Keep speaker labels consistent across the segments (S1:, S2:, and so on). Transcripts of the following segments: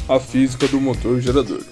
S1: A física do motor gerador.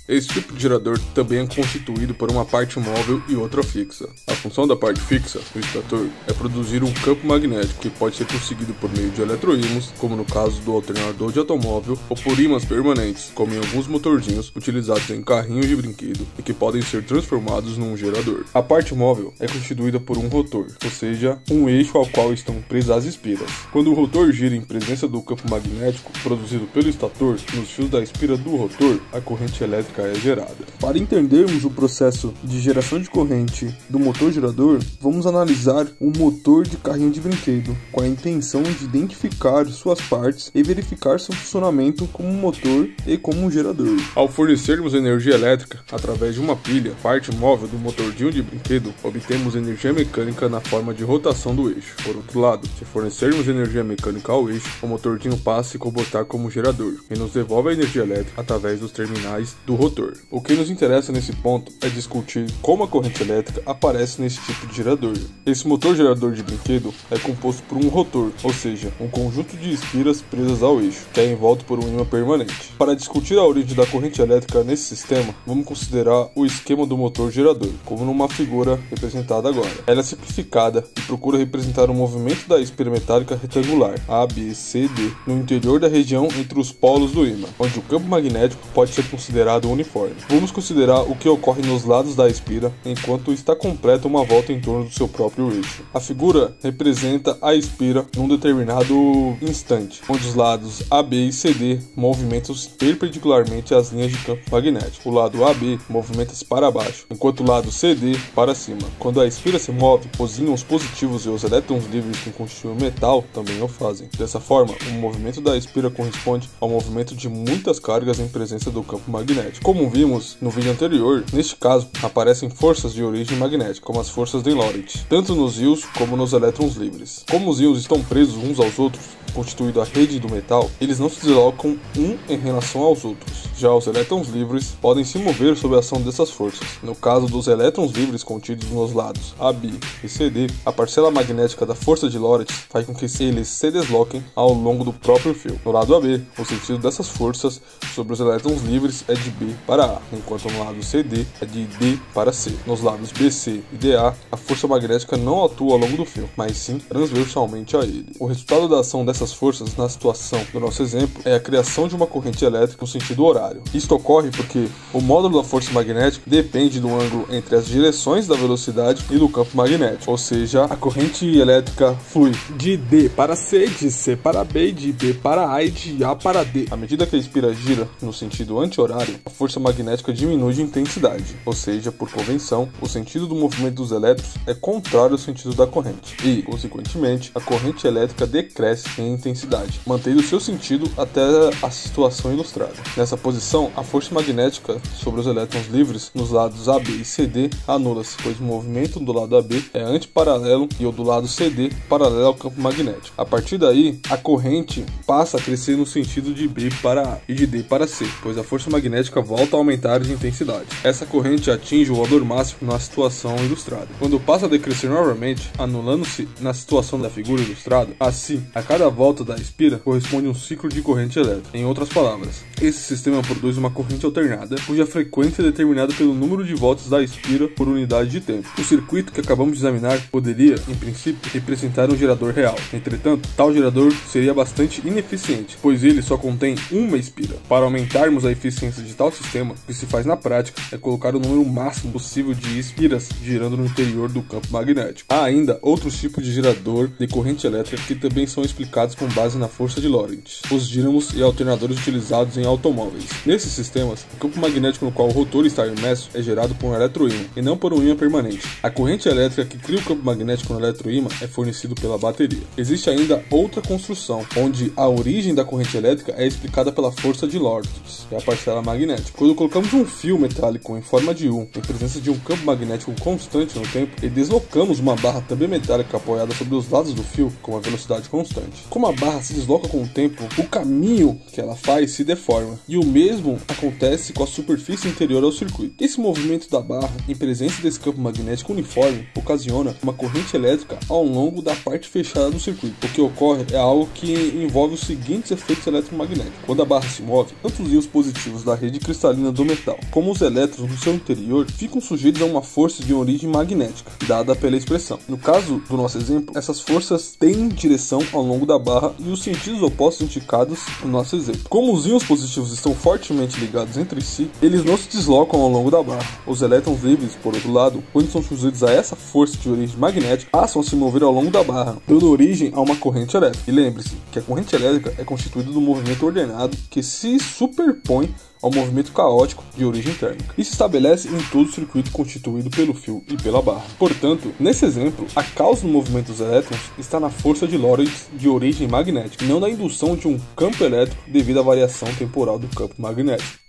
S1: Esse tipo de gerador também é constituído por uma parte móvel e outra fixa. A função da parte fixa, o estator, é produzir um campo magnético que pode ser conseguido por meio de eletroímãs, como no caso do alternador de automóvel, ou por ímãs permanentes, como em alguns motorzinhos utilizados em carrinhos de brinquedo e que podem ser transformados num gerador. A parte móvel é constituída por um rotor, ou seja, um eixo ao qual estão presas as espiras. Quando o rotor gira em presença do campo magnético produzido pelo estator nos fios da espira do rotor, a corrente elétrica é gerada. Para entendermos o processo de geração de corrente do motor gerador, vamos analisar o motor de carrinho de brinquedo, com a intenção de identificar suas partes e verificar seu funcionamento como um motor e como um gerador. Ao fornecermos energia elétrica através de uma pilha, parte móvel do motorzinho de brinquedo, obtemos energia mecânica na forma de rotação do eixo. Por outro lado, se fornecermos energia mecânica ao eixo, o motorzinho passa a se comportar como gerador e nos devolve a energia elétrica através dos terminais do rotor. O que nos interessa nesse ponto é discutir como a corrente elétrica aparece nesse tipo de gerador. Esse motor gerador de brinquedo é composto por um rotor, ou seja, um conjunto de espiras presas ao eixo, que é envolto por um ímã permanente. Para discutir a origem da corrente elétrica nesse sistema, vamos considerar o esquema do motor gerador, como numa figura representada agora. Ela é simplificada e procura representar o movimento da espira metálica retangular, A, B, C, D, no interior da região entre os polos do ímã, onde o campo magnético pode ser considerado uniforme. Vamos considerar o que ocorre nos lados da espira enquanto está completa uma volta em torno do seu próprio eixo. A figura representa a espira num determinado instante, onde os lados AB e CD movimentam-se perpendicularmente às linhas de campo magnético. O lado AB movimenta-se para baixo, enquanto o lado CD para cima. Quando a espira se move, os ímãos positivos e os elétrons livres que constituem o metal também o fazem. Dessa forma, o movimento da espira corresponde ao movimento de muitas cargas em presença do campo magnético. Como vimos no vídeo anterior, neste caso aparecem forças de origem magnética, como as forças de Lorentz, tanto nos íons como nos elétrons livres. Como os íons estão presos uns aos outros, constituindo a rede do metal, eles não se deslocam um em relação aos outros. Já os elétrons livres podem se mover sob a ação dessas forças. No caso dos elétrons livres contidos nos lados AB e CD, a parcela magnética da força de Lorentz faz com que eles se desloquem ao longo do próprio fio. No lado AB, o sentido dessas forças sobre os elétrons livres é de B para A, enquanto no lado CD é de D para C. Nos lados BC e DA, a força magnética não atua ao longo do fio, mas sim transversalmente a ele. O resultado da ação dessas forças na situação do nosso exemplo é a criação de uma corrente elétrica no sentido horário. Isto ocorre porque o módulo da força magnética depende do ângulo entre as direções da velocidade e do campo magnético, ou seja, a corrente elétrica flui de D para C, de C para B, de B para A e de A para D. À medida que a espira gira no sentido anti-horário, a força magnética diminui de intensidade, ou seja, por convenção, o sentido do movimento dos elétrons é contrário ao sentido da corrente e, consequentemente, a corrente elétrica decresce em intensidade, mantendo seu sentido até a situação ilustrada. Nessa posição, a força magnética sobre os elétrons livres nos lados AB e CD anula-se, pois o movimento do lado AB é antiparalelo e o do lado CD paralelo ao campo magnético. A partir daí, a corrente passa a crescer no sentido de B para A e de D para C, pois a força magnética volta a aumentar de intensidade. Essa corrente atinge o valor máximo na situação ilustrada. Quando passa a decrescer novamente, anulando-se na situação da figura ilustrada, assim, a cada volta da espira corresponde um ciclo de corrente elétrica. Em outras palavras, esse sistema produz uma corrente alternada, cuja frequência é determinada pelo número de voltas da espira por unidade de tempo. O circuito que acabamos de examinar poderia, em princípio, representar um gerador real. Entretanto, tal gerador seria bastante ineficiente, pois ele só contém uma espira. Para aumentarmos a eficiência de tal sistema, o que se faz na prática é colocar o número máximo possível de espiras girando no interior do campo magnético. Há ainda outros tipos de gerador de corrente elétrica que também são explicados com base na força de Lorentz, os dínamos e alternadores utilizados em automóveis. Nesses sistemas, o campo magnético no qual o rotor está imerso é gerado por um eletroímã e não por um ímã permanente. A corrente elétrica que cria o campo magnético no eletroímã é fornecido pela bateria. Existe ainda outra construção, onde a origem da corrente elétrica é explicada pela força de Lorentz, que é a parcela magnética. Quando colocamos um fio metálico em forma de U, em presença de um campo magnético constante no tempo, e deslocamos uma barra também metálica apoiada sobre os lados do fio com uma velocidade constante. Como a barra se desloca com o tempo, o caminho que ela faz se deforma, e o mesmo mesmo acontece com a superfície interior ao circuito. Esse movimento da barra, em presença desse campo magnético uniforme, ocasiona uma corrente elétrica ao longo da parte fechada do circuito. O que ocorre é algo que envolve os seguintes efeitos eletromagnéticos. Quando a barra se move, tanto os íons positivos da rede cristalina do metal, como os elétrons no seu interior, ficam sujeitos a uma força de origem magnética, dada pela expressão. No caso do nosso exemplo, essas forças têm direção ao longo da barra e os sentidos opostos indicados no nosso exemplo. Como os íons positivos estão fortemente ligados entre si, eles não se deslocam ao longo da barra. Os elétrons livres, por outro lado, quando são sujeitos a essa força de origem magnética, passam a se mover ao longo da barra, dando origem a uma corrente elétrica. E lembre-se que a corrente elétrica é constituída de um movimento ordenado que se superpõe ao movimento caótico de origem térmica e se estabelece em todo o circuito constituído pelo fio e pela barra. Portanto, nesse exemplo, a causa do movimento dos elétrons está na força de Lorentz de origem magnética, não na indução de um campo elétrico devido à variação temporal do campo magnético.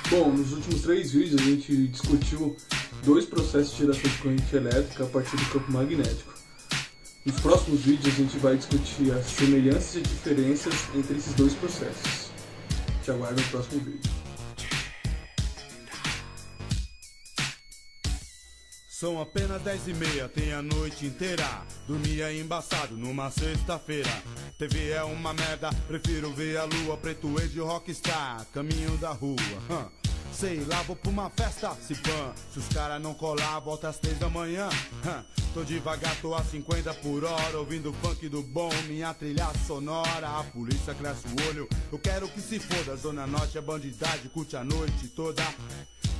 S1: Bom, nos últimos 3 vídeos a gente discutiu 2 processos de geração de corrente elétrica a partir do campo magnético. Nos próximos vídeos a gente vai discutir as semelhanças e diferenças entre esses 2 processos. Te aguardo no próximo vídeo.
S2: São apenas 10h30, tem a noite inteira. Dormia embaçado numa sexta-feira. TV é uma merda, prefiro ver a lua. Preto de rockstar, caminho da rua. Sei lá, vou pra uma festa, se pã. Se os caras não colar, volta às 3 da manhã. Tô devagar, tô a 50 por hora, ouvindo funk do bom, minha trilha sonora. A polícia cresce o olho, eu quero que se foda. Zona Norte é bandidade, curte a noite toda.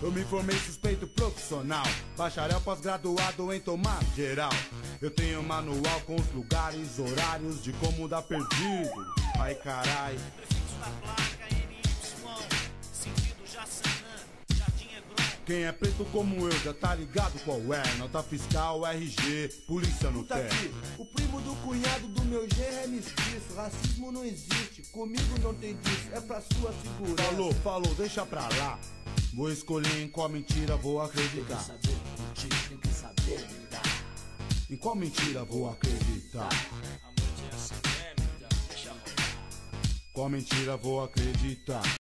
S2: Eu me formei suspeito profissional, bacharel pós-graduado em tomar geral. Eu tenho manual com os lugares, horários de como dar perdido. Ai carai. Prefixo da placa NY, sentido Jaçanã, Jardim Hebron. Quem é preto como eu já tá ligado qual é. Nota fiscal, RG, polícia no pé.
S3: O primo do cunhado do meu genro é mestiço. Racismo não existe, comigo não tem disso. É pra sua segurança.
S2: Falou, deixa pra lá. Vou escolher em qual mentira vou acreditar.
S3: Tem que saber lidar.
S2: Em qual mentira vou acreditar?
S3: A noite é assim mesmo, deixa rolar.
S2: Qual mentira vou acreditar?